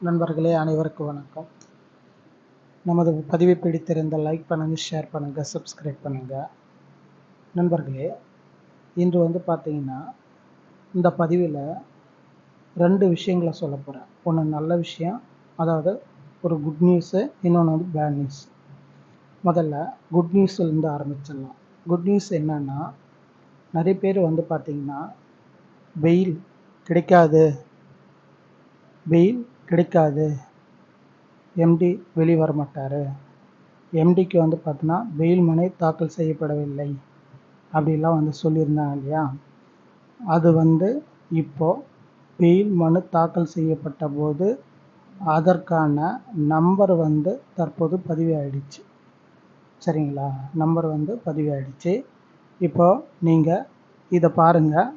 நண்பர்களே, அனைவருக்கும் வணக்கம். நமது பதிவை பிடித்திருந்தால் லைக் பண்ணுங்கள், ஷேர் பண்ணுங்கள், சப்ஸ்கிரைப் பண்ணுங்கள். நண்பர்களே, இன்று பார்த்தீங்கன்னா இந்த பதிவில் 2 விஷயங்களை சொல்ல போகிறேன். ஒன்று நல்ல விஷயம், அதாவது ஒரு குட் நியூஸு, இன்னொன்று பேட் நியூஸ். முதல்ல குட் நியூஸ்லேருந்து ஆரம்பிச்சிடலாம். குட் நியூஸ் என்னன்னா, நிறைய பேர் பார்த்தீங்கன்னா வெயில் கிடைக்காது, எம்டி வெளியே வர மாட்டார், எம்டிக்கு பார்த்தீங்கன்னா வெயில் மனு தாக்கல் செய்யப்படவில்லை அப்படிலாம் சொல்லியிருந்தாங்க இல்லையா. அது இப்போது வெயில் மனு தாக்கல் செய்யப்பட்ட போது அதற்கான நம்பர் தற்போது பதிவாயிடுச்சு. சரிங்களா, நம்பர் பதிவாயிடுச்சு. இப்போ நீங்கள் இதை பாருங்கள்.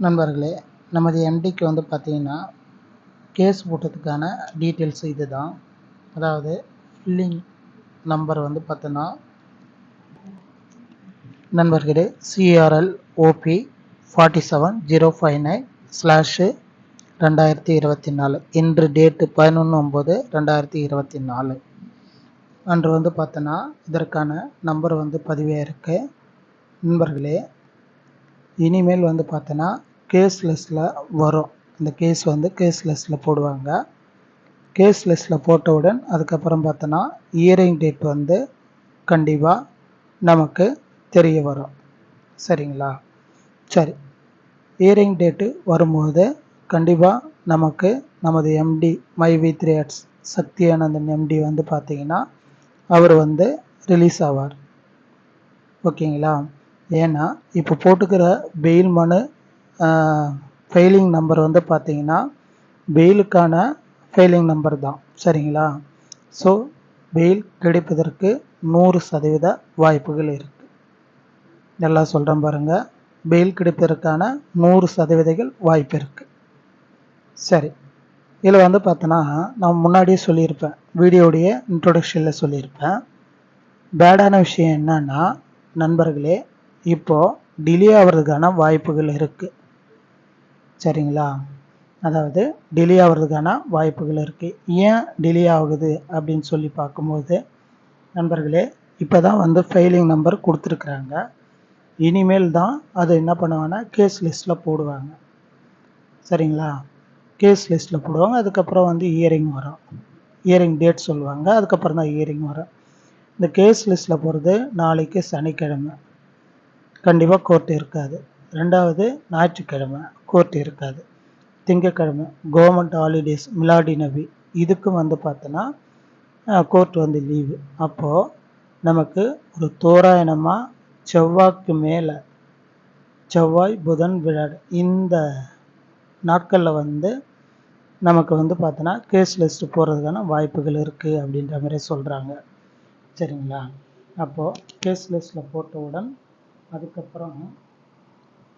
நண்பர்களே, நமது எம்டிக்கு பார்த்தீங்கன்னா கேஸ் போட்டதுக்கான டீட்டெயில்ஸ் இது தான். அதாவது ஃபில்லிங் நம்பர் பார்த்தோன்னா நண்பர்களே CRL OP 47059/2024. இன்று டேட்டு 11/9/2024 அன்று பார்த்தோன்னா இதற்கான நம்பர் பதிவே இருக்கு. நண்பர்களே, இனிமேல் பார்த்தோன்னா கேஸ் லிஸ்ட்டில் வரும். இந்த கேஸ் கேஸ் லிஸ்ட்டில் போடுவாங்க. கேஸ் லிஸ்ட்டில் போட்டவுடன் அதுக்கப்புறம் பார்த்தோன்னா ஹியரிங் டேட் கண்டிப்பாக நமக்கு தெரிய வரும். சரிங்களா, சரி. ஹியரிங் டேட்டு வரும்போது கண்டிப்பாக நமக்கு நமது எம்டி MyV3 சக்தி ஆனந்தன் எம்டி பார்த்தீங்கன்னா அவர் ரிலீஸ் ஆவார். ஓகேங்களா. ஏன்னா இப்போ போட்டுக்கிற பெயில் மனு ஃபைலிங் நம்பர் பார்த்தீங்கன்னா பெயிலுக்கான ஃபைலிங் நம்பர் தான். சரிங்களா. ஸோ பெயில் கிடைப்பதற்கு 100% வாய்ப்புகள் இருக்குது. நல்லா சொல்கிறேன் பாருங்கள், பெயில் கிடைப்பதற்கான 100% வாய்ப்பு இருக்குது. சரி, இதில் பார்த்தோன்னா நான் முன்னாடியே சொல்லியிருப்பேன், வீடியோடைய இன்ட்ரோடக்ஷனில் சொல்லியிருப்பேன். பேடான விஷயம் என்னன்னா நண்பர்களே, இப்போது டிலே ஆகிறதுக்கான வாய்ப்புகள் இருக்குது. சரிங்களா, அதாவது டிலே ஆகிறதுக்கான வாய்ப்புகள் இருக்குது. ஏன் டிலே ஆகுது அப்படின்னு சொல்லி பார்க்கும்போது நண்பர்களே, இப்போ தான் ஃபைலிங் நம்பர் கொடுத்துருக்குறாங்க. இனிமேல் தான் அதை என்ன பண்ணுவாங்கன்னா கேஸ் லிஸ்ட்டில் போடுவாங்க. சரிங்களா, கேஸ் லிஸ்ட்டில் போடுவாங்க. அதுக்கப்புறம் ஹியரிங் வரும், ஹியரிங் டேட் சொல்லுவாங்க. அதுக்கப்புறம் தான் ஹியரிங் வரும். இந்த கேஸ் லிஸ்ட்டில் போகிறது நாளைக்கு சனிக்கிழமை கண்டிப்பாக கோர்ட் இருக்காது. 2வது ஞாயிற்றுக்கிழமை கோர்ட் இருக்காது. திங்கக்கிழமை கவர்மெண்ட் ஹாலிடேஸ், மிலாடி நபி, இதுக்கும் பார்த்தோன்னா கோர்ட் லீவு. அப்போது நமக்கு ஒரு தோராயமாக செவ்வாய்க்கு மேலே, செவ்வாய் புதன் வியாழன் இந்த நாட்களில் நமக்கு பார்த்தோன்னா கேஸ் லிஸ்ட்டு போகிறதுக்கான வாய்ப்புகள் இருக்குது அப்படின்ற மாதிரி சொல்கிறாங்க. சரிங்களா, அப்போது கேஸ் லிஸ்ட்டில் போட்டவுடன் அதுக்கப்புறம்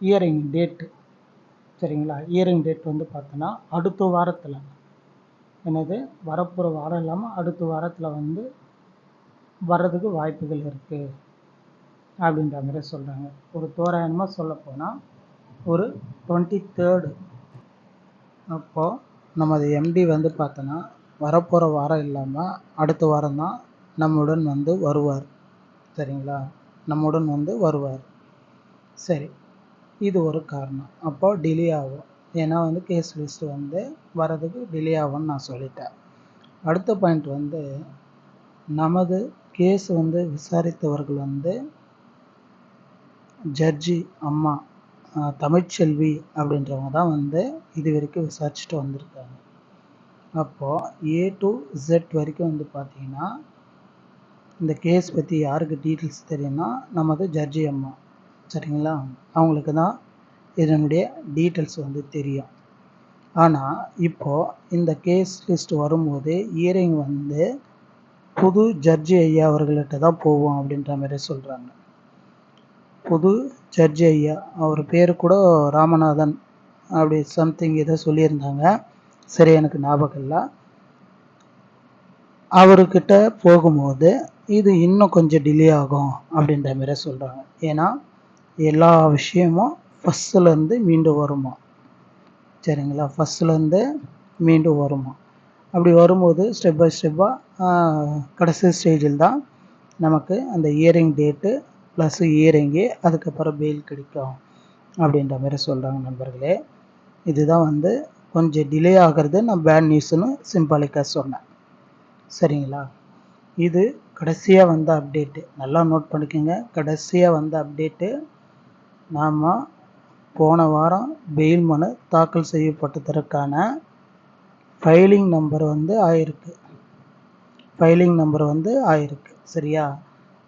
ஹியரிங் டேட்டு. சரிங்களா, ஹியரிங் டேட் பார்த்தோன்னா அடுத்த வாரத்தில், என்னது வரப்போகிற வாரம் இல்லாமல் அடுத்த வாரத்தில் வர்றதுக்கு வாய்ப்புகள் இருக்குது அப்படின்ற மாதிரி சொல்கிறாங்க. ஒரு தோராயமாக சொல்லப்போனால் ஒரு 23rd அப்போது நமது எம்டி பார்த்தோன்னா வரப்போகிற வாரம் இல்லாமல் அடுத்த வாரம் தான் நம்முடன் வருவார். சரிங்களா, நம்முடன் வருவார். சரி, இது ஒரு காரணம். அப்போ டிலே ஆகும். ஏன்னா கேஸ் லிஸ்ட்டு வரதுக்கு டிலே ஆகும்னு நான் சொல்லிட்டேன். அடுத்த பாயிண்ட் நமது கேஸ் விசாரித்தவர்கள் ஜட்ஜி அம்மா தமிழ்ச்செல்வி அப்படின்றவங்க தான் இது வரைக்கும் விசாரிச்சுட்டு வந்திருக்காங்க. அப்போது A to Z வரைக்கும் பார்த்தீங்கன்னா இந்த கேஸ் பற்றி யாருக்கு டீட்டெயில்ஸ் தெரியும்னா நமது ஜட்ஜி அம்மா. சரிங்களா, அவங்களுக்கு தான் இதனுடைய டீட்டெயில்ஸ் தெரியும். ஆனால் இப்போது இந்த கேஸ் லிஸ்ட் வரும்போது ஹியரிங் புது ஜட்ஜி ஐயா அவர்கள்ட்ட தான் போவோம் அப்படின்ற மாதிரி சொல்கிறாங்க. புது ஜட்ஜி ஐயா, அவர் பேர் கூட ராமநாதன் அப்படி சம்திங் ஏதோ சொல்லியிருந்தாங்க, சரி எனக்கு ஞாபகம் இல்லை. அவர்கிட்ட போகும்போது இது இன்னும் கொஞ்சம் டிலே ஆகும் அப்படின்ற மாதிரி சொல்கிறாங்க. ஏன்னா எல்லா விஷயமும் ஃபஸ்ட்லேருந்து மீண்டும் வருமா, சரிங்களா? ஃபஸ்ட்லேருந்து மீண்டும் வருமா. அப்படி வரும்போது ஸ்டெப் பை ஸ்டெப்பாக கடைசி ஸ்டேஜில் தான் நமக்கு அந்த இயரிங் டேட்டு ப்ளஸ் இயரிங்கு அதுக்கப்புறம் பெயில் கிடைக்கும் அப்படின்ற மாதிரி சொல்கிறாங்க நண்பர்களே. இதுதான் வந்து கொஞ்சம் டிலே ஆகிறது நான் பேட் நியூஸ்னு சிம்பாலிக்காக சொன்னேன், சரிங்களா? இது கடைசியாக வந்த அப்டேட்டு, நல்லா நோட் பண்ணிக்கோங்க. கடைசியாக வந்த அப்டேட்டு, நாம் போன வாரம் பெயில் மனு தாக்கல் செய்யப்பட்டதற்கான ஃபைலிங் நம்பர் வந்து ஆயிருக்கு. ஃபைலிங் நம்பர் வந்து ஆயிருக்கு, சரியா?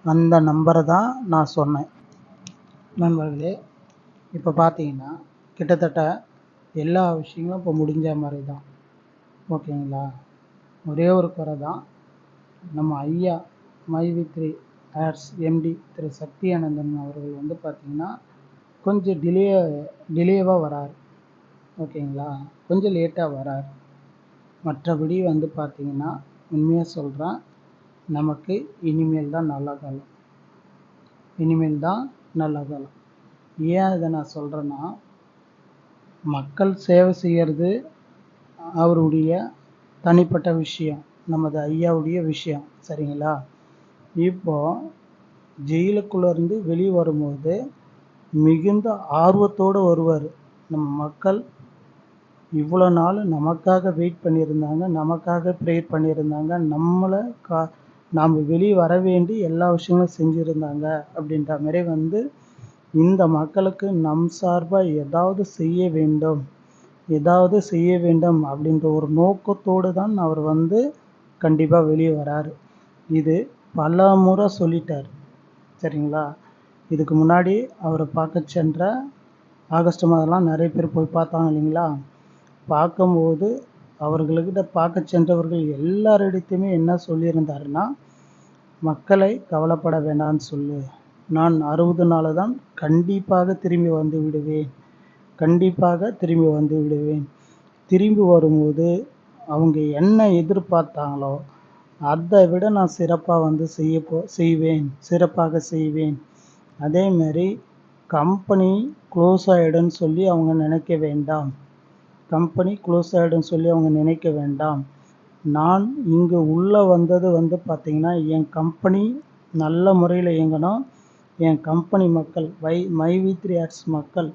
அந்த நம்பரை தான் நான் சொன்னேன் நண்பர்களே. இப்போ பார்த்தீங்கன்னா கிட்டத்தட்ட எல்லா விஷயங்களும் இப்போ முடிஞ்ச மாதிரி தான், ஓகேங்களா? ஒரே ஒரு குறை தான், நம்ம ஐயா மைவி3 ஆட்ஸ் எம்டி திரு சக்தி ஆனந்தன் அவர்கள் வந்து பார்த்திங்கன்னா கொஞ்சம் டிலேவாக வரார், ஓகேங்களா? கொஞ்சம் லேட்டாக வரார். மற்றபடி வந்து பார்த்திங்கன்னா உண்மையாக சொல்கிறேன், நமக்கு இனிமேல் தான் நல்ல காலம், இனிமேல் தான் நல்ல காலம். ஏன் இதை நான் சொல்கிறேன்னா, மக்கள் சேவை செய்கிறது அவருடைய தனிப்பட்ட விஷயம், நமது ஐயாவுடைய விஷயம், சரிங்களா? இப்போது ஜெயிலுக்குள்ளேருந்து வெளியே வரும்போது மிகுந்த ஆர்வத்தோடு வருவார். நம்ம மக்கள் இவ்வளோ நாள் நமக்காக வெயிட் பண்ணியிருந்தாங்க, நமக்காக ப்ரேயர் பண்ணியிருந்தாங்க, நம்மளை நாம் வெளியே வர வேண்டி எல்லா விஷயங்களும் செஞ்சுருந்தாங்க அப்படின்ற மாதிரி வந்து இந்த மக்களுக்கு நம் சார்பாக ஏதாவது செய்ய வேண்டும், ஏதாவது செய்ய வேண்டும் அப்படின்ற ஒரு நோக்கத்தோடு தான் அவர் வந்து கண்டிப்பாக வெளியே வராரு. இது பல முறை சொல்லிட்டார், சரிங்களா? இதுக்கு முன்னாடி அவரை பார்க்க சென்ற ஆகஸ்ட் மாதம்லாம் நிறைய பேர் போய் பார்த்தாங்க இல்லைங்களா? பார்க்கும்போது அவர்கள்கிட்ட பார்க்க சென்றவர்கள் எல்லாரிடத்தையுமே என்ன சொல்லியிருந்தாருன்னா, மக்களை கவலைப்பட வேண்டாம்னு சொல்லு, நான் 60 நாள் தான் கண்டிப்பாக திரும்பி வந்து விடுவேன், கண்டிப்பாக திரும்பி வந்து விடுவேன். திரும்பி வரும்போது அவங்க என்ன எதிர்பார்த்தாங்களோ அதை விட நான் சிறப்பாக வந்து செய்வேன், சிறப்பாக செய்வேன். அதேமாரி கம்பெனி க்ளோஸ் ஆகிடுன்னு சொல்லி அவங்க நினைக்க வேண்டாம், கம்பெனி க்ளோஸ் ஆகிடுன்னு சொல்லி அவங்க நினைக்க வேண்டாம். நான் இங்கே உள்ளே வந்தது வந்து பார்த்திங்கன்னா என் கம்பெனி நல்ல முறையில் இயங்கணும், என் கம்பெனி மக்கள் மைவி3 ஆட்ஸ் மக்கள்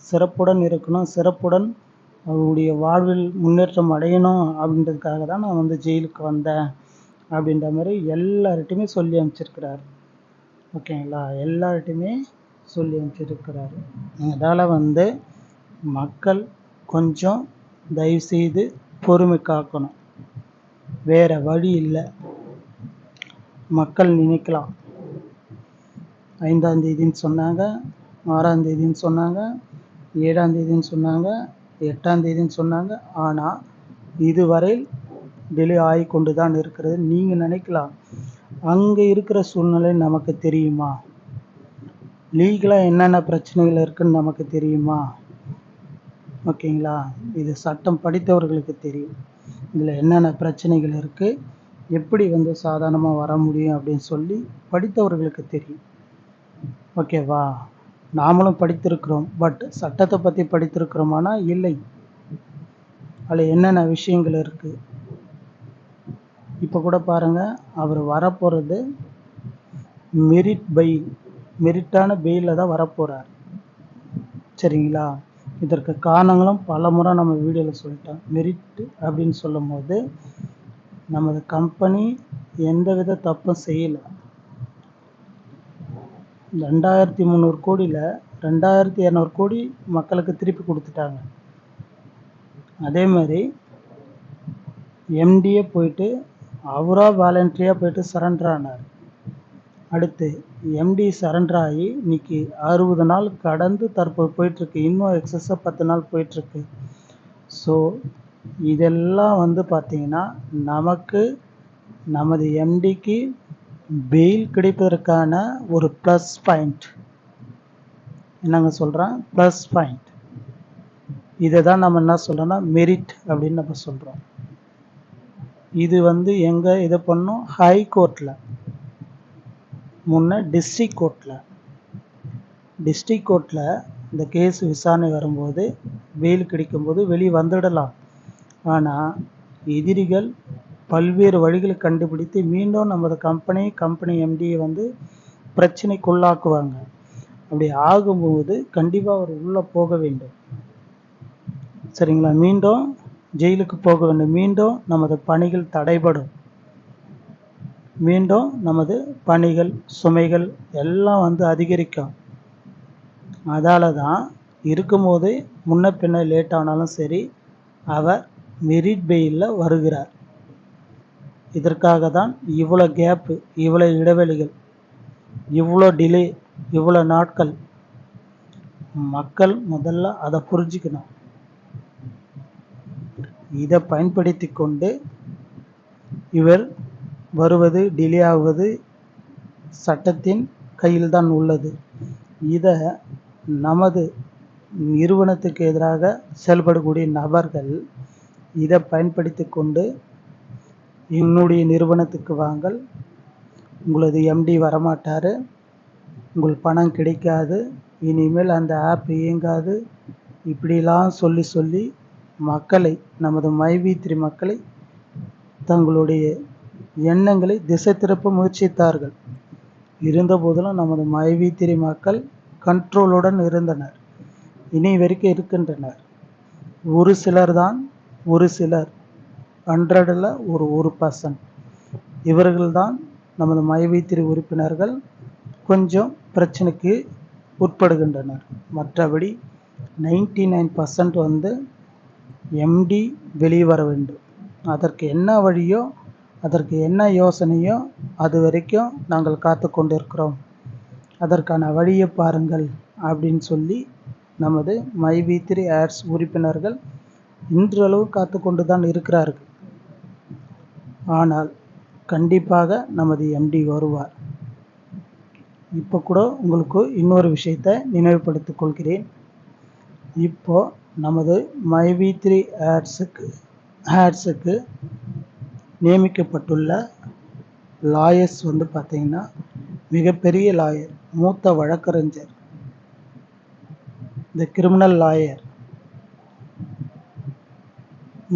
சிறப்புடன் இருக்கணும், சிறப்புடன் அவருடைய வாழ்வில் முன்னேற்றம் அடையணும் அப்படின்றதுக்காக தான் நான் வந்து ஜெயிலுக்கு வந்தேன் அப்படின்ற மாதிரி எல்லார்ட்டையுமே சொல்லி அனுப்பிச்சிருக்கிறார், ஓகேங்களா? எல்லார்ட்டையுமே சொல்லி அனுப்பிச்சிருக்கிறாரு. அதனால் வந்து மக்கள் கொஞ்சம் தயவுசெய்து பொறுமை காக்கணும், வேறு வழி இல்லை. மக்கள் நினைக்கலாம் 5ஆம் தேதின்னு சொன்னாங்க, 6ஆம் தேதின்னு சொன்னாங்க, 7ஆம் தேதின்னு சொன்னாங்க, 8ஆம் தேதின்னு சொன்னாங்க, ஆனால் இதுவரை டிலே ஆகி கொண்டு தான் இருக்கிறது. நீங்கள் நினைக்கலாம் அங்கே இருக்கிற சூழ்நிலை நமக்கு தெரியுமா, லீகலாக என்னென்ன பிரச்சனைகள் இருக்குதுன்னு நமக்கு தெரியுமா, ஓகேங்களா? இது சட்டம் படித்தவர்களுக்கு தெரியும், இதில் என்னென்ன பிரச்சனைகள் இருக்குது, எப்படி வந்து சாதாரணமாக வர முடியும் அப்படின்னு சொல்லி படித்தவர்களுக்கு தெரியும், ஓகேவா? நாமளும் படித்திருக்கிறோம், பட் சட்டத்தை பற்றி படித்திருக்கிறோமானா இல்லை, அதில் என்னென்ன விஷயங்கள் இருக்குது. இப்போ கூட பாருங்கள், அவர் வரப்போகிறது மெரிட்டான பெயிலில் தான் வரப்போகிறார், சரிங்களா? இதற்கு காரணங்களும் பல முறை நம்ம வீடியோவில் சொல்லிட்டோம். மெரிட் அப்படின்னு சொல்லும் போது நமது கம்பெனி எந்தவித தப்பும் செய்யலை. 2300 கோடியில் 2200 கோடி மக்களுக்கு திருப்பி கொடுத்துட்டாங்க. அதே மாதிரி எம்டியே போயிட்டு அவராக வாலண்டரியாக போயிட்டு சரண்டர் ஆனார். அடுத்து எம்டி சரண்டர் ஆகி இன்னைக்கு 60 நாள் கடந்து தற்போது போயிட்டுருக்கு, இன்னும் எக்ஸஸாக 10 நாள் போயிட்டுருக்கு. ஸோ இதெல்லாம் வந்து பார்த்திங்கன்னா நமக்கு நமது எம்டிக்கு பெயில் கிடைப்பதற்கான ஒரு ப்ளஸ் பாயிண்ட். என்னங்க சொல்கிறேன்? Plus point. இதை தான் நம்ம என்ன சொல்கிறோன்னா மெரிட் அப்படின்னு நம்ம சொல்கிறோம். இது வந்து எங்கே இதை பண்ணோம்? ஹை கோர்ட்டில், முன்ன டிஸ்ட்ரிக்ட் கோர்ட்டில் இந்த கேஸ் விசாரணை வரும்போது பெயில் கிடைக்கும்போது வெளியே வந்துடலாம். ஆனால் எதிரிகள் பல்வேறு வழிகளை கண்டுபிடித்து மீண்டும் நமது கம்பெனி எம்டியை வந்து பிரச்சனைக்குள்ளாக்குவாங்க. அப்படி ஆகும்போது கண்டிப்பாக அவர் உள்ளே போக வேண்டும். சரிங்களா? மீண்டும் ஜெயிலுக்கு போக வேண்டும். மீண்டும் நமது பணிகள் தடைபடும். மீண்டும் நமது பணிகள் சுமைகள் எல்லாம் வந்து அதிகரிக்கும். அதால தான் இருக்கும்போது முன்ன பின்ன லேட் ஆனாலும் சரி அவர் மெரிட் பெயிலில் வருகிறார். இதற்காக தான் இவ்வளோ கேப்பு, இவ்வளோ இடைவெளிகள், இவ்வளோ டிலே, இவ்வளோ நாட்கள். மக்கள் முதல்ல அதை புரிஞ்சுக்கணும். இதை பயன்படுத்தி கொண்டு இவர் வருவது டிலே ஆகுவது சட்டத்தின் கையில் தான் உள்ளது. இதை நமது நிறுவனத்துக்கு எதிராக செயல்படக்கூடிய நபர்கள் இதை பயன்படுத்தி கொண்டு என்னுடைய நிறுவனத்துக்கு வாங்கள், உங்களது எம்டி வரமாட்டார், உங்கள் பணம் கிடைக்காது, இனிமேல் அந்த ஆப் இயங்காது, இப்படிலாம் சொல்லி மக்களை, நமது மைவி3 மக்களை தங்களுடைய எண்ணங்களை திசை திருப்ப முயற்சித்தார்கள். இருந்தபோதிலும் நமது மைவி3 மக்கள் கண்ட்ரோலுடன் இருந்தனர், இனி வரைக்கும் இருக்கின்றனர். ஒரு சிலர் 100ல் ஒரு 1% இவர்கள்தான் நமது மைவி3 உறுப்பினர்கள் கொஞ்சம் பிரச்சனைக்கு உட்படுகின்றனர். மற்றபடி 99% வந்து எம்டி வெளியே வர வேண்டும். அதற்கு என்ன வழியோ, அதற்கு என்ன யோசனையோ அது வரைக்கும் நாங்கள் காத்து கொண்டிருக்கிறோம், அதற்கான வழியை பாருங்கள் அப்படின்னு சொல்லி நமது மைவி3 ஆட்ஸ் உறுப்பினர்கள் இன்றளவு காத்து கொண்டு தான் இருக்கிறார்கள். ஆனால் கண்டிப்பாக நமது எம்டி வருவார். இப்போ கூட உங்களுக்கு இன்னொரு விஷயத்தை நினைவுபடுத்திக் கொள்கிறேன். இப்போ நமது மைவி3 ஆட்ஸுக்கு நியமிக்கப்பட்டுள்ள லாயர்ஸ் வந்து பார்த்திங்கன்னா மிகப்பெரிய லாயர், மூத்த வழக்கறிஞர், இந்த கிரிமினல் லாயர்,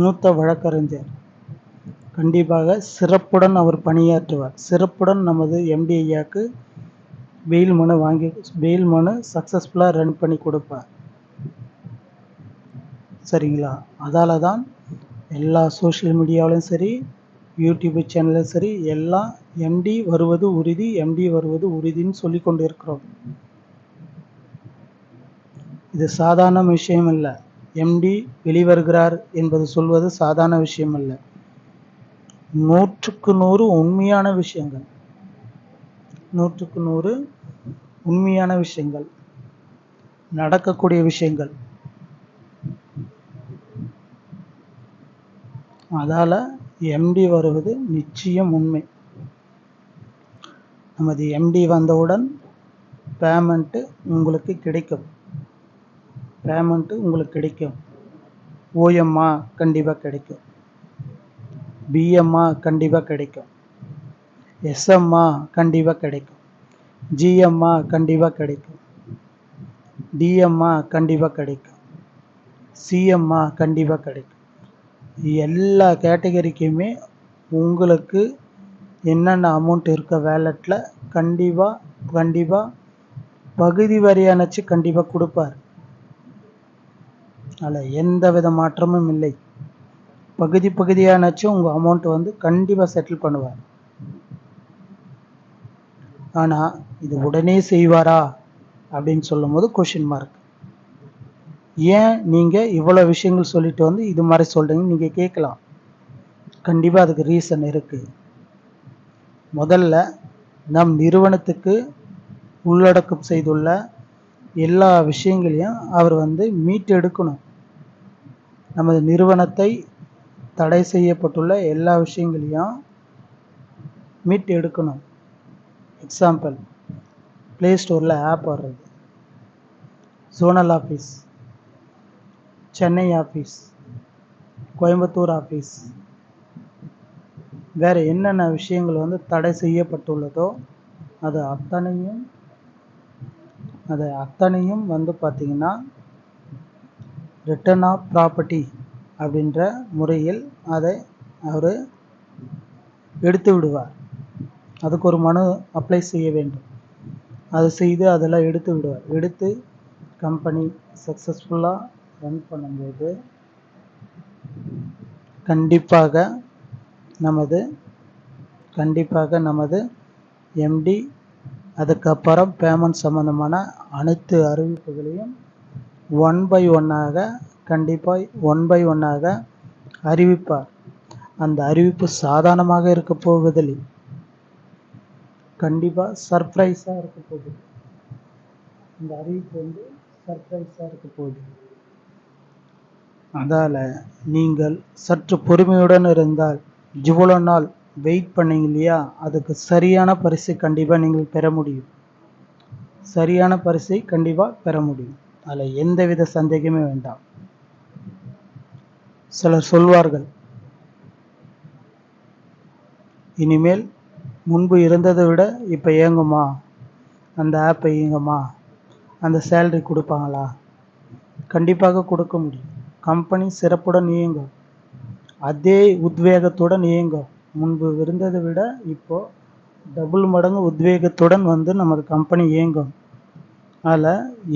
மூத்த வழக்கறிஞர் கண்டிப்பாக சிறப்புடன் அவர் பணியாற்றுவார். சிறப்புடன் நமது எம்டி ஐயாக்கு பெயில் மனு சக்ஸஸ்ஃபுல்லாக ரன் பண்ணி கொடுப்பார். சரிங்களா? அதால தான் எல்லா சோஷியல் மீடியாவிலும் சரி, யூடியூப் சேனலும் சரி, எல்லாம் எம்டி வருவது உறுதின்னு சொல்லி கொண்டு இருக்கிறோம். இது சாதாரண விஷயம் இல்லை. எம்டி வெளிவருகிறார் என்பது சொல்வது சாதாரண விஷயம் அல்ல. 100க்கு 100 உண்மையான விஷயங்கள், 100க்கு 100 உண்மையான விஷயங்கள், நடக்கக்கூடிய விஷயங்கள். அதால எம்டி வருவது நிச்சயம் உண்மை. நமது எம்டி வந்தவுடன் பேமெண்ட்டு உங்களுக்கு கிடைக்கும். ஓஎம்மா கண்டிப்பாக கிடைக்கும், பிஎம்மா கண்டிப்பாக கிடைக்கும், எஸ்எம்மா கண்டிப்பாக கிடைக்கும், ஜிஎம்மா கண்டிப்பாக கிடைக்கும், டிஎம்மா கண்டிப்பாக கிடைக்கும், சிஎம்மா கண்டிப்பாக கிடைக்கும். எல்லா கேட்டகரிக்குமே உங்களுக்கு என்னென்ன அமௌண்ட் இருக்க வேலெட்டில் கண்டிப்பாக பகுதி வரியானச்சு கண்டிப்பாக கொடுப்பார். அதில் எந்த வித மாற்றமும் இல்லை. பகுதியானச்சும் உங்கள் அமௌண்ட் வந்து கண்டிப்பாக செட்டில் பண்ணுவார். ஆனால் இது உடனே செய்வாரா அப்படின்னு சொல்லும் போது கொஷின் மார்க். ஏன் நீங்கள் இவ்வளோ விஷயங்கள் சொல்லிட்டு வந்து இது மாதிரி சொல்கிறீங்கன்னு நீங்கள் கேட்கலாம். கண்டிப்பாக அதுக்கு ரீசன் இருக்குது. முதல்ல நம் நிறுவனத்துக்கு உள்ளடக்கம் செய்துள்ள எல்லா விஷயங்களையும் அவர் வந்து மீட்டெடுக்கணும். நமது நிறுவனத்தை தடை செய்யப்பட்டுள்ள எல்லா விஷயங்களையும் மீட்டு எடுக்கணும். எக்ஸாம்பிள், ப்ளே ஸ்டோரில் ஆப் வர்றது, zonal office, Chennai office, Coimbatore office, வேறு என்னென்ன விஷயங்கள் வந்து தடை செய்யப்பட்டுள்ளதோ அது அத்தனையும் வந்து பார்த்திங்கன்னா ரிட்டர்ன் ஆஃப் ப்ராப்பர்ட்டி அப்படின்ற முறையில் அதை அவர் எடுத்து விடுவார். அதுக்கு ஒரு மனு அப்ளை செய்ய வேண்டும். அதை செய்து அதெல்லாம் எடுத்து விடுவார். எடுத்து கம்பெனி சக்ஸஸ்ஃபுல்லாக ரன் பண்ணும்போது கண்டிப்பாக நமது எம்டி அதுக்கப்புறம் பேமெண்ட் சம்மந்தமான அனைத்து அறிவிப்புகளையும் ஒன் பை ஒன்னாக அறிவிப்பார். அந்த அறிவிப்பு சாதாரணமாக இருக்க போவதில்லை, கண்டிப்பாக சர்ப்ரைஸாக இருக்க போகுது. இந்த அறிவிப்பு வந்து சர்ப்ரைஸாக இருக்க போகுது. அதால் நீங்கள் சற்று பொறுமையுடன் இருந்தால் இவ்வளோ நாள் வெயிட் பண்ணீங்க இல்லையா, அதுக்கு சரியான பரிசை கண்டிப்பாக நீங்கள் பெற முடியும். சரியான பரிசை கண்டிப்பாக பெற முடியும். அதில் எந்தவித சந்தேகமே வேண்டாம். சிலர் சொல்வார்கள், இனிமேல் முன்பு இருந்ததை விட இப்போ இயங்குமா, அந்த ஆப்பை இயங்குமா, அந்த சேலரி கொடுப்பாங்களா? கண்டிப்பாக கொடுக்க முடியும். கம்பெனி சிறப்புடன் இயங்கும், அதே உத்வேகத்துடன் இயங்கும். முன்பு இருந்ததை விட இப்போ டபுள் மடங்கு உத்வேகத்துடன் வந்து நமது கம்பெனி இயங்கும். அதில்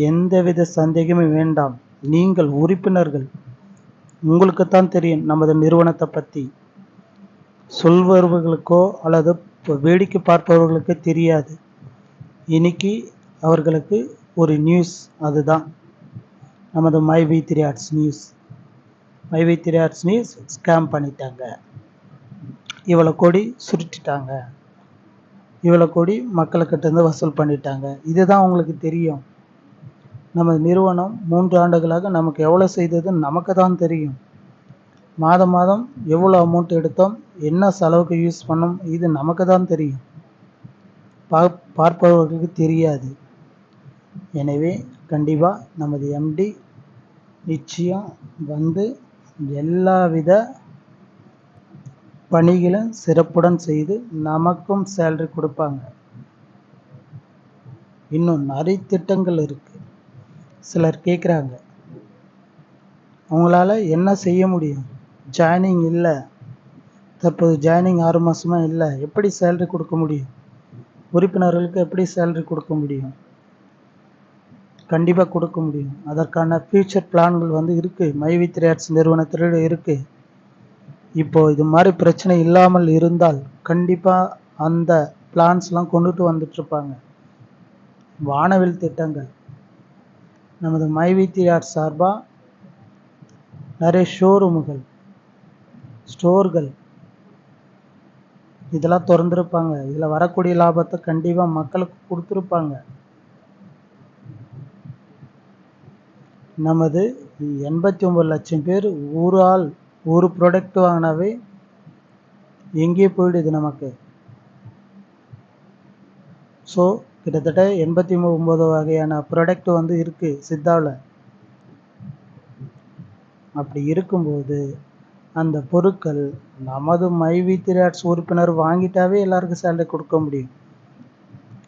எந்தவித சந்தேகமே வேண்டாம். நீங்கள் உறுப்பினர்கள், உங்களுக்குத்தான் தெரியும் நமது நிறுவனத்தை பற்றி. சொல்பவர்களுக்கோ அல்லது வேடிக்கை பார்ப்பவர்களுக்கு தெரியாது. இன்னைக்கு அவர்களுக்கு ஒரு நியூஸ், அதுதான் நமது MyV3 ads news. MyV3 ads news scam பண்ணிட்டாங்க, இவ்வளோ கோடி சுருட்டிட்டாங்க, இவ்வளோ கோடி மக்கள்கிட்டேருந்து வசூல் பண்ணிட்டாங்க. இதுதான் உங்களுக்கு தெரியும். நமது நிறுவனம் 3 ஆண்டுகளாக நமக்கு எவ்வளோ செய்ததுன்னு நமக்கு தான் தெரியும். மாதம் மாதம் எவ்வளோ அமௌண்ட் எடுத்தோம், என்ன செலவுக்கு யூஸ் பண்ணோம், இது நமக்கு தான் தெரியும். பார்ப்பவர்களுக்கு தெரியாது. எனவே கண்டிப்பாக நமது எம்டி நிச்சயம் வந்து எல்லாவித பணிகளும் சிறப்புடன் செய்து நமக்கும் சேலரி கொடுப்பாங்க. இன்னும் நிறைய திட்டங்கள் இருக்கு. சிலர் கேட்குறாங்க, அவங்களால என்ன செய்ய முடியும், ஜாயினிங் இல்லை, தற்போது ஜாயினிங் 6 மாதமாக இல்லை, எப்படி சேலரி கொடுக்க முடியும், உறுப்பினர்களுக்கு எப்படி சேலரி கொடுக்க முடியும்? கண்டிப்பாக கொடுக்க முடியும். அதற்கான ஃபியூச்சர் பிளான்கள் வந்து இருக்குது, மைவி3 ஆர்ட்ஸ் நிறுவனத்தில் இருக்குது. இப்போது இது மாதிரி பிரச்சனை இல்லாமல் இருந்தால் கண்டிப்பாக அந்த பிளான்ஸ்லாம் கொண்டுட்டு வந்துட்டுருப்பாங்க. வானவில் திட்டங்கள், நமது மைவி3 ஆர்ட்ஸ் சார்பாக நிறைய ஷோரூமுகள், ஸ்டோர்கள் இதெல்லாம் திறந்துருப்பாங்க. இதில் வரக்கூடிய லாபத்தை கண்டிப்பாக மக்களுக்கு கொடுத்துருப்பாங்க. நமது 89 லட்சம் பேர் ஒரு ப்ராடக்ட் வாங்கினாவே எங்கேயே போயிடுது நமக்கு. ஸோ கிட்டத்தட்ட 89 வகையான ப்ராடக்ட் வந்து இருக்குது சித்தாவில். அப்படி இருக்கும்போது அந்த பொருட்கள் நமது மைவி3 ஆர்ட்ஸ் உறுப்பினர் வாங்கிட்டாவே எல்லாருக்கும் சேலரி கொடுக்க முடியும்.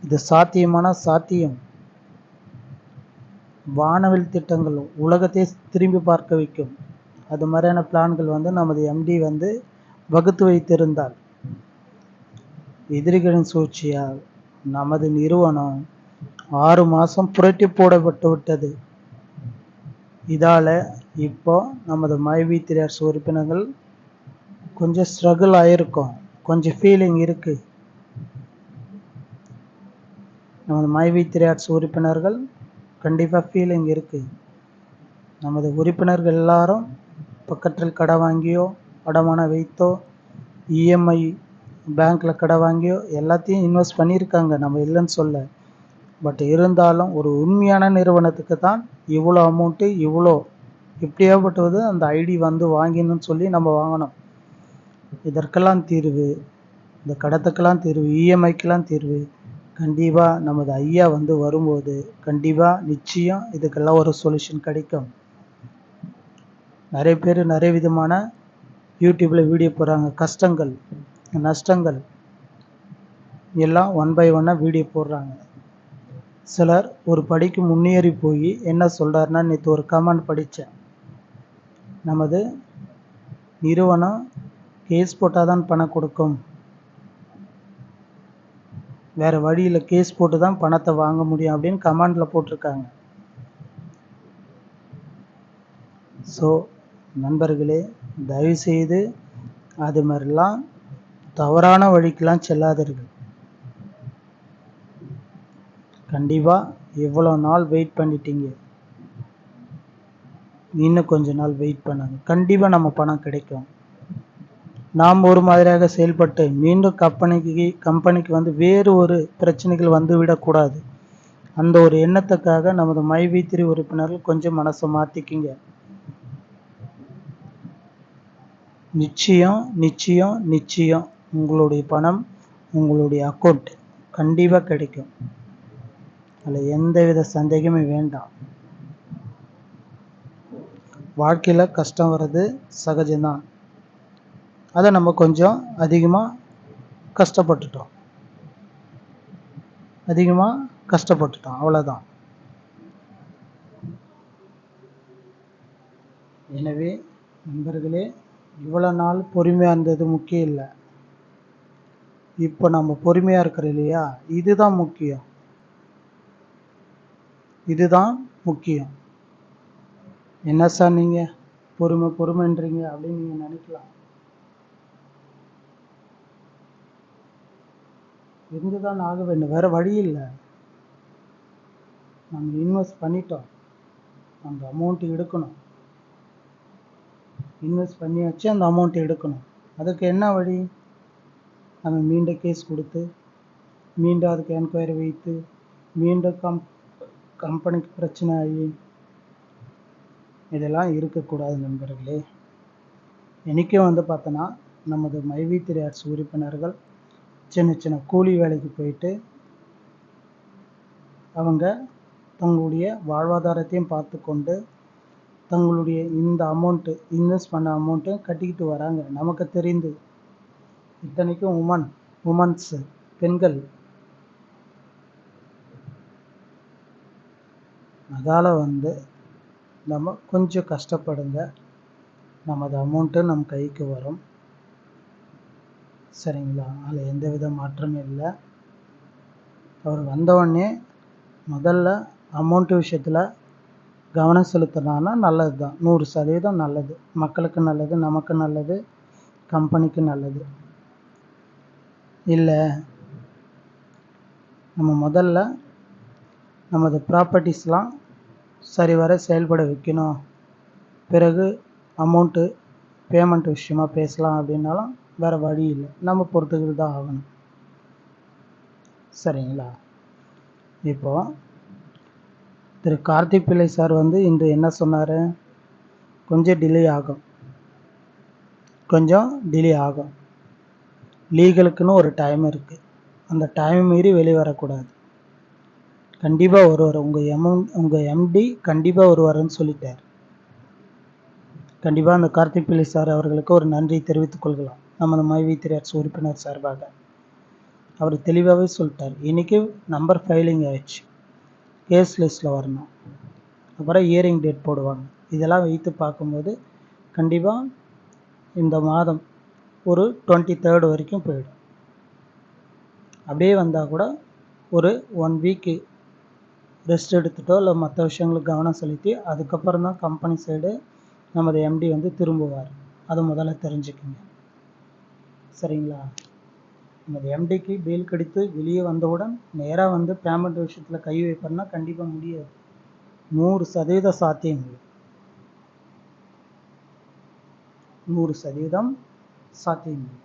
இது சாத்தியம். வானவில் திட்டங்கள் உலகத்தை திரும்பி பார்க்க வைக்கும். அது மாதிரியான பிளான்கள் வந்து நமது எம்டி வந்து வகுத்து வைத்திருந்தால், எதிரிகளின் சூழ்ச்சியால் நமது நிறுவனம் 6 மாதம் புரட்டி போடப்பட்டு விட்டது. இதால் இப்போ நமது மைவி3 ஆர்ட்ஸ் உறுப்பினர்கள் கொஞ்சம் ஸ்ட்ரகிள் ஆகிருக்கும், கொஞ்சம் ஃபீலிங் இருக்குது. நமது மைவி3 ஆர்ட்ஸ் உறுப்பினர்கள் கண்டிப்பாக ஃபீலிங் இருக்குது. நமது உறுப்பினர்கள் எல்லாரும் பக்கத்தில் கடை வாங்கியோ, அடமானம் வைத்தோ, இஎம்ஐ பேங்க்கில் கடை வாங்கியோ எல்லாத்தையும் இன்வெஸ்ட் பண்ணியிருக்காங்க, நம்ம இல்லைன்னு சொல்ல. பட் இருந்தாலும் ஒரு உண்மையான நிறுவனத்துக்கு தான் இவ்வளோ அமௌண்ட்டு, இவ்வளோ எப்படியாப்பட்டது அந்த ஐடி வந்து வாங்கினு சொல்லி நம்ம வாங்கணும். இதற்கெல்லாம் தீர்வு, இந்த கடத்துக்கெல்லாம் தீர்வு, இஎம்ஐக்கெல்லாம் தீர்வு கண்டிப்பாக நமது ஐயா வந்து வரும்போது கண்டிப்பாக நிச்சயம் இதுக்கெல்லாம் ஒரு சொல்யூஷன் கிடைக்கும். நிறைய பேர் நிறைய விதமான யூடியூப்பில் வீடியோ போடுறாங்க, கஷ்டங்கள் நஷ்டங்கள். எல்லாம் ஒன் பை ஒன்னாக வீடியோ போடுறாங்க. சிலர் ஒரு படிக்கு முன்னேறி போய் என்ன சொல்கிறாருன்னா, நேற்று ஒரு கமெண்ட் படித்தேன். நமது நிறுவனம் கேஸ் போட்டால் தான் பணம் கொடுக்கும், வேறு வழியில் கேஸ் போட்டு தான் பணத்தை வாங்க முடியும் அப்படின்னு கமெண்டில் போட்டிருக்காங்க. ஸோ நண்பர்களே, தயவுசெய்து அது மாதிரிலாம் தவறான வழிக்கெலாம் செல்லாதீர்கள். கண்டிப்பாக எவ்வளோ நாள் வெயிட் பண்ணிட்டீங்க, இன்னும் கொஞ்ச நாள் வெயிட் பண்ணுங்க, கண்டிப்பாக நம்ம பணம் கிடைக்கும். நாம் ஒரு மாதிரியாக செயல்பட்டு மீண்டும் கம்பெனிக்கு வந்து வேறு ஒரு பிரச்சனைகள் வந்து விடக்கூடாது. அந்த ஒரு எண்ணத்துக்காக நமது மைவி3 உறுப்பினர்கள் கொஞ்சம் மனசை மாற்றிக்கிங்க. நிச்சயம் நிச்சயம் நிச்சயம் உங்களுடைய பணம் உங்களுடைய அக்கௌண்ட் கண்டிப்பாக கிடைக்கும். அதில் எந்தவித சந்தேகமே வேண்டாம். வாழ்க்கையில் கஷ்டம் வர்றது சகஜம்தான். அதை நம்ம கொஞ்சம் அதிகமாக கஷ்டப்பட்டுட்டோம் அவ்வளோதான். எனவே நண்பர்களே, இவ்வளோ நாள் பொறுமையாக இருந்தது முக்கியம் இல்லை. இப்போ நம்ம பொறுமையாக இருக்கிறோம் இல்லையா, இதுதான் முக்கியம். என்ன சார் நீங்கள் பொறுமைன்றீங்க அப்படின்னு நீங்கள் நினைக்கலாம். இருந்துதான் ஆக வேண்டும், வேறு வழி இல்லை. நம்ம இன்வெஸ்ட் பண்ணிட்டோம், அந்த அமௌண்ட்டு எடுக்கணும். இன்வெஸ்ட் பண்ணியாச்சு, அந்த அமௌண்ட்டை எடுக்கணும். அதுக்கு என்ன வழி? நம்ம மீண்டும் கேஸ் கொடுத்து மீண்டும் அதுக்கு என்கொயரி வைத்து மீண்டும் கம்பெனிக்கு பிரச்சனை ஆகி இதெல்லாம் இருக்கக்கூடாது நண்பர்களே. இன்றைக்கும் வந்து பார்த்தோன்னா நமது மைவி3 ஆர்ட்ஸ் உறுப்பினர்கள் சின்ன கூலி வேலைக்கு போயிட்டு அவங்க தங்களுடைய வாழ்வாதாரத்தையும் பார்த்து கொண்டு தங்களுடைய இந்த அமௌண்ட்டு இன்வெஸ்ட் பண்ண அமௌண்ட்டு கட்டிக்கிட்டு வராங்க. நமக்கு தெரிந்து இத்தனைக்கும் உமன்ஸ் பெண்கள். அதால் வந்து நம்ம கொஞ்சம் கஷ்டப்படுங்க, நமது அமௌண்ட்டு நம் கைக்கு வரும். சரிங்களா? அதில் எந்தவித மாற்றமும் இல்லை. அவர் வந்தவுடனே முதல்ல அமௌண்ட்டு விஷயத்தில் கவனம் செலுத்தினான்னா நல்லது தான், 100% நல்லது. மக்களுக்கு நல்லது, நமக்கு நல்லது, கம்பெனிக்கு நல்லது. இல்லை நம்ம முதல்ல நமது ப்ராப்பர்ட்டிஸ்லாம் சரிவர செயல்பட வைக்கணும், பிறகு அமௌண்ட்டு பேமெண்ட் விஷயமா பேசலாம் அப்படின்னாலும் வேறு வழி இல்லை, நம்ம பொறுத்துக்கிட்டு தான் ஆகணும். சரிங்களா? இப்போது திரு கார்த்திக் பிள்ளை சார் வந்து இன்று என்ன சொன்னார்? கொஞ்சம் டிலே ஆகும். லீகலுக்குன்னு ஒரு டைம் இருக்குது, அந்த டைம் மீறி வெளியே வரக்கூடாது. கண்டிப்பாக வருவார். உங்கள் எம்டி கண்டிப்பாக வருவாருன்னு சொல்லிட்டார். கண்டிப்பாக அந்த கார்த்திக் பிள்ளை சார் அவர்களுக்கு ஒரு நன்றி தெரிவித்துக் கொள்கலாம் நமது மைவி3 ஆர்ட்ஸ் உறுப்பினர் சார்பாக. அவர் தெளிவாகவே சொல்லிட்டார். இன்றைக்கி நம்பர் ஃபைலிங் ஆயிடுச்சு, கேஸ் லிஸ்ட்டில் வரணும், அப்புறம் ஹியரிங் டேட் போடுவாங்க. இதெல்லாம் வைத்து பார்க்கும்போது கண்டிப்பாக இந்த மாதம் ஒரு 23rd வரைக்கும் போயிடும். அப்படியே வந்தால் கூட ஒரு 1 வீக்கு ரெஸ்ட் எடுத்துட்டோ இல்லை மற்ற விஷயங்களுக்கு கவனம் செலுத்தி அதுக்கப்புறம் தான் கம்பெனி சைடு நமது எம்டி வந்து திரும்புவார். அதை முதல்ல தெரிஞ்சுக்கோங்க. சரிங்களா? நமது எம்டிக்கு பெயில் கடித்து வெளியே வந்தவுடன் நேராக வந்து பேமெண்ட் விஷயத்தில் கை வைப்பார்னா கண்டிப்பாக முடியாது. 100% சாத்தியம் இல்லை. 100% சாத்தியம் இல்லை.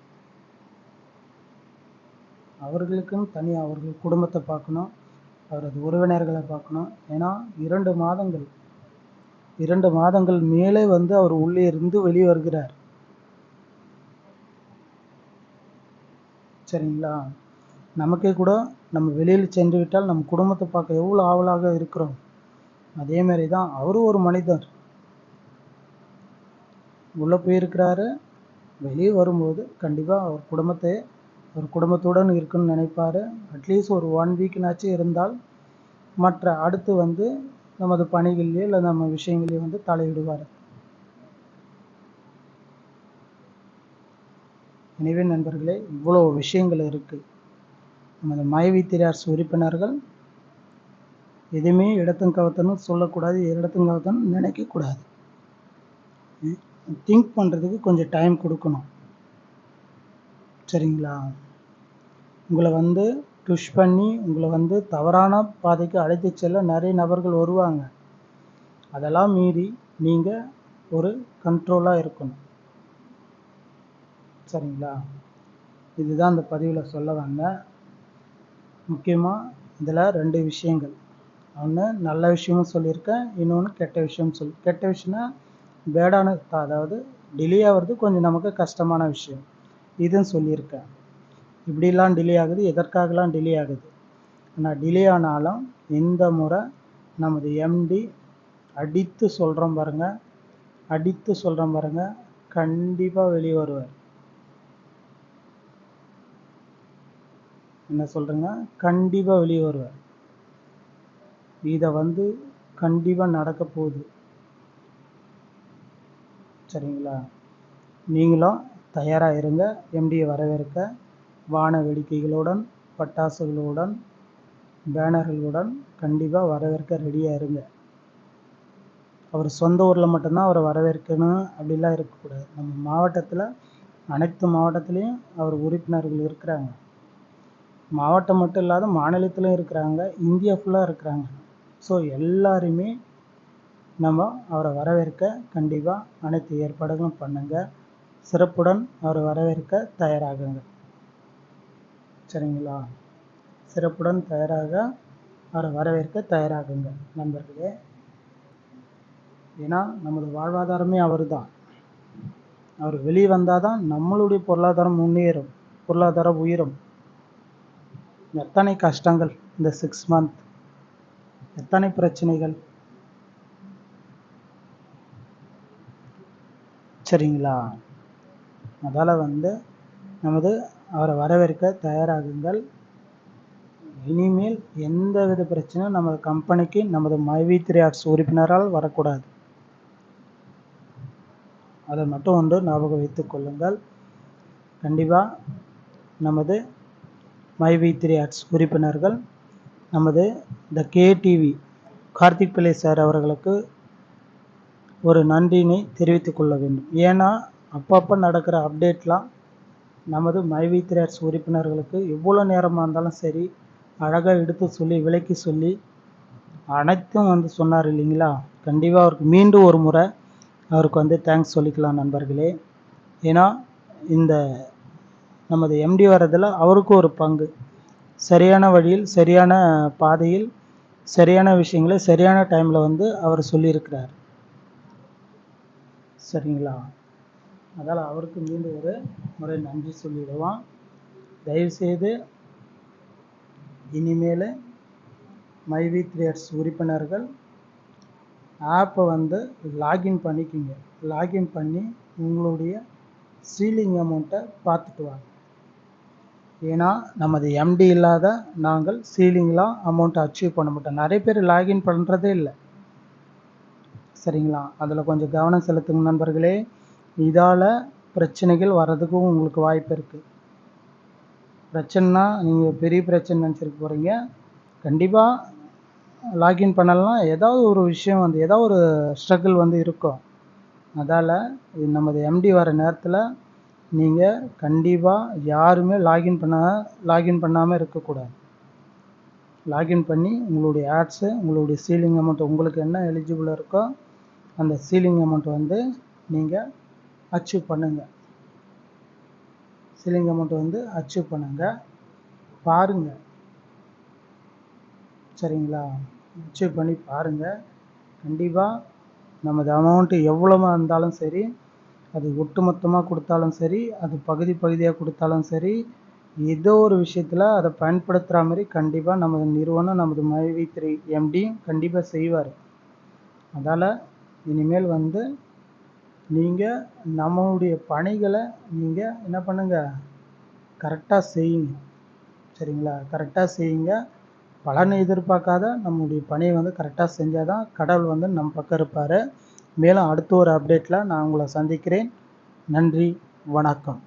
அவர்களுக்கும் தனியாக அவர்கள் குடும்பத்தை பார்க்கணும், அவரது உறவினர்களை பார்க்கணும். ஏன்னா 2 மாதங்கள் மேலே வந்து அவர் உள்ளே இருந்து வெளியே வருகிறார். சரிங்களா? நமக்கே கூட நம்ம வெளியில் சென்று விட்டால் நம்ம குடும்பத்தை பார்க்க எவ்வளோ ஆவலாக இருக்கிறோம். அதே மாதிரி தான் அவரும் ஒரு மனிதர். உள்ளே போயிருக்கிறாரு, வெளியே வரும்போது கண்டிப்பாக அவர் குடும்பத்தை ஒரு குடும்பத்துடன் இருக்குன்னு நினைப்பார். அட்லீஸ்ட் ஒரு 1 வீக்னாச்சும் இருந்தால் மற்ற அடுத்து வந்து நமது பணிகளிலே இல்லை நம்ம விஷயங்களையும் வந்து தலையிடுவார். எனவே நண்பர்களே, இவ்வளோ விஷயங்கள் இருக்குது. நமது மைவித்திரியார்ஸ் உறுப்பினர்கள் எதுவுமே இடத்துங்கவத்தனும் சொல்லக்கூடாது, இடத்துங்கவத்தனும் நினைக்கக்கூடாது. திங்க் பண்ணுறதுக்கு கொஞ்சம் டைம் கொடுக்கணும். சரிங்களா? உங்களை வந்து புஷ் பண்ணி உங்களை வந்து தவறான பாதைக்கு அழைத்து செல்ல நிறைய நபர்கள் வருவாங்க. அதெல்லாம் மீறி நீங்கள் ஒரு கண்ட்ரோலாக இருக்கணும். சரிங்களா? இதுதான் இந்த பதிவில் சொல்ல வந்தேன். முக்கியமாக இதில் 2 விஷயங்கள். ஒன்று நல்ல விஷயமும் சொல்லியிருக்கேன், இன்னொன்று கெட்ட விஷயம் கெட்ட விஷயம்னா பேடான, அதாவது டிலே ஆகிறது கொஞ்சம் நமக்கு கஷ்டமான விஷயம். இதுன்னு சொல்லியிருக்கேன். இப்படிலாம் டிலே ஆகுது, எதற்காகலாம் டிலே ஆகுது. ஆனால் டிலே ஆனாலும் இந்த முறை நமது எம்டி அடித்து சொல்கிறோம் பாருங்க, கண்டிப்பாக வெளியே வருவார். என்ன சொல்கிறேங்க? கண்டிப்பாக வெளியே வருவார். இதை வந்து கண்டிப்பாக நடக்க போகுது. சரிங்களா? நீங்களும் தயாராக இருங்க. எம்டியை வரவேற்க வான வேடிக்கைகளுடன், பட்டாசுகளுடன், பேனர்களுடன் கண்டிப்பாக வரவேற்க ரெடியாக இருங்க. அவர் சொந்த ஊரில் மட்டும்தான் அவரை வரவேற்கணும் அப்படிலாம் இருக்கக்கூடாது. நம்ம மாவட்டத்தில் அனைத்து மாவட்டத்துலேயும் அவர் உறுப்பினர்கள் இருக்கிறாங்க. மாவட்டம் மட்டும் இல்லாத மாநிலத்திலும் இருக்கிறாங்க, இந்தியா ஃபுல்லாக இருக்கிறாங்க. ஸோ எல்லாருமே நம்ம அவரை வரவேற்க கண்டிப்பாக அனைத்து ஏற்பாடுகளும் பண்ணுங்கள். சிறப்புடன் அவரை வரவேற்க தயாராகுங்க. சரிங்களா? சிறப்புடன் அவரை வரவேற்க தயாராகுங்க நண்பர்களே. ஏன்னா நமது வாழ்வாதாரமே அவர் தான். அவர் வெளியே வந்தால் தான் நம்மளுடைய பொருளாதாரம் முன்னேறும், பொருளாதாரம் உயரும். எத்தனை கஷ்டங்கள் இந்த 6 month, எத்தனை பிரச்சனைகள். சரிங்களா? அதால் வந்து நமது அவரை வரவேற்க தயாராகுங்கள். இனிமேல் எந்த வித பிரச்சனையும் நமது கம்பெனிக்கு நமது மைவித்திரியார்ஸ் உறுப்பினரால் வரக்கூடாது. அதை மட்டும் ஒன்று ஞாபகம் வைத்துக் கொள்ளுங்கள். கண்டிப்பாக நமது மைவித்திரியார்ஸ் உறுப்பினர்கள் நமது த கேடிவி கார்த்திக் பிள்ளை சார் அவர்களுக்கு ஒரு நன்றியினை தெரிவித்துக் கொள்ள வேண்டும். ஏன்னா அப்பப்போ நடக்கிற அப்டேட்லாம் நமது மைவித்திரியார்ஸ் உறுப்பினர்களுக்கு எவ்வளோ நேரமாக இருந்தாலும் சரி அழகாக எடுத்து சொல்லி விளக்கி சொல்லி அனைத்தும் வந்து சொன்னார் இல்லைங்களா? கண்டிப்பாக அவருக்கு மீண்டும் ஒரு முறை அவருக்கு வந்து தேங்க்ஸ் சொல்லிக்கலாம் நண்பர்களே. ஏன்னா இந்த நமது எம்டி வர்றதில் அவருக்கு ஒரு பங்கு. சரியான வழியில், சரியான பாதையில், சரியான விஷயங்களை சரியான டைமில் வந்து அவர் சொல்லியிருக்கிறார். சரிங்களா? அதால் அவருக்கு மீண்டும் ஒரு முறை நன்றி சொல்லிடுவோம். தயவுசெய்து இனிமேல் மைவித்திரியார்ஸ் உறுப்பினர்கள் ஆப்பை வந்து லாகின் பண்ணிக்கிங்க. லாகின் பண்ணி உங்களுடைய சீலிங் அமௌண்ட்டை பார்த்துட்டு வாங்க. ஏன்னா நமது எம்டி இல்லாத நாங்கள் சீலிங்லாம் அமௌண்ட்டை அச்சீவ் பண்ண மாட்டோம். நிறைய பேர் லாகின் பண்ணுறதே இல்லை. சரிங்களா? அதில் கொஞ்சம் கவனம் செலுத்துங்க நண்பர்களே. இதால் பிரச்சனைகள் வர்றதுக்கும் உங்களுக்கு வாய்ப்பு இருக்குது. பிரச்சனைனா நீங்கள் பெரிய பிரச்சனை நினச்சிருக்க போகிறீங்க. கண்டிப்பாக லாகின் பண்ணலாம், ஏதாவது ஒரு விஷயம் வந்து ஏதாவது ஒரு ஸ்ட்ரகிள் வந்து இருக்கும். அதால் நமது எம்டி வர நேரத்தில் நீங்கள் கண்டிப்பாக யாருமே லாகின் பண்ணாமல் இருக்கக்கூடாது. லாகின் பண்ணி உங்களுடைய ஆட்ஸு, உங்களுடைய சீலிங் அமௌண்ட், உங்களுக்கு என்ன எலிஜிபிள் இருக்கோ அந்த சீலிங் அமௌண்ட் வந்து நீங்கள் அச்சீவ் பண்ணுங்கள். சீலிங் அமௌண்ட் வந்து அச்சீவ் பண்ணுங்கள். பாருங்கள். சரிங்களா? அச்சீவ் பண்ணி பாருங்கள். கண்டிப்பாக நமது அமௌண்ட்டு எவ்வளோமா இருந்தாலும் சரி, அது ஒட்டுமொத்தமாக கொடுத்தாலும் சரி, அது பகுதி பகுதியாக கொடுத்தாலும் சரி, ஏதோ ஒரு விஷயத்தில் அதை பயன்படுத்துகிற மாதிரி கண்டிப்பாக நமது நிறுவனம், நமது மைவி3 எம்டி கண்டிப்பாக செய்வார். அதால் இனிமேல் வந்து நீங்கள் நம்மளுடைய பணிகளை நீங்கள் என்ன பண்ணுங்கள், கரெக்டாக செய்யுங்க. சரிங்களா? கரெக்டாக செய்யுங்க. பலனை எதிர்பார்க்காத நம்முடைய பணியை வந்து கரெக்டாக செஞ்சால் தான் கடவுள் வந்து நம்ம பக்கம் இருப்பார். மேலும் அடுத்த ஒரு அப்டேட்டில் நான் உங்களை சந்திக்கிறேன். நன்றி, வணக்கம்.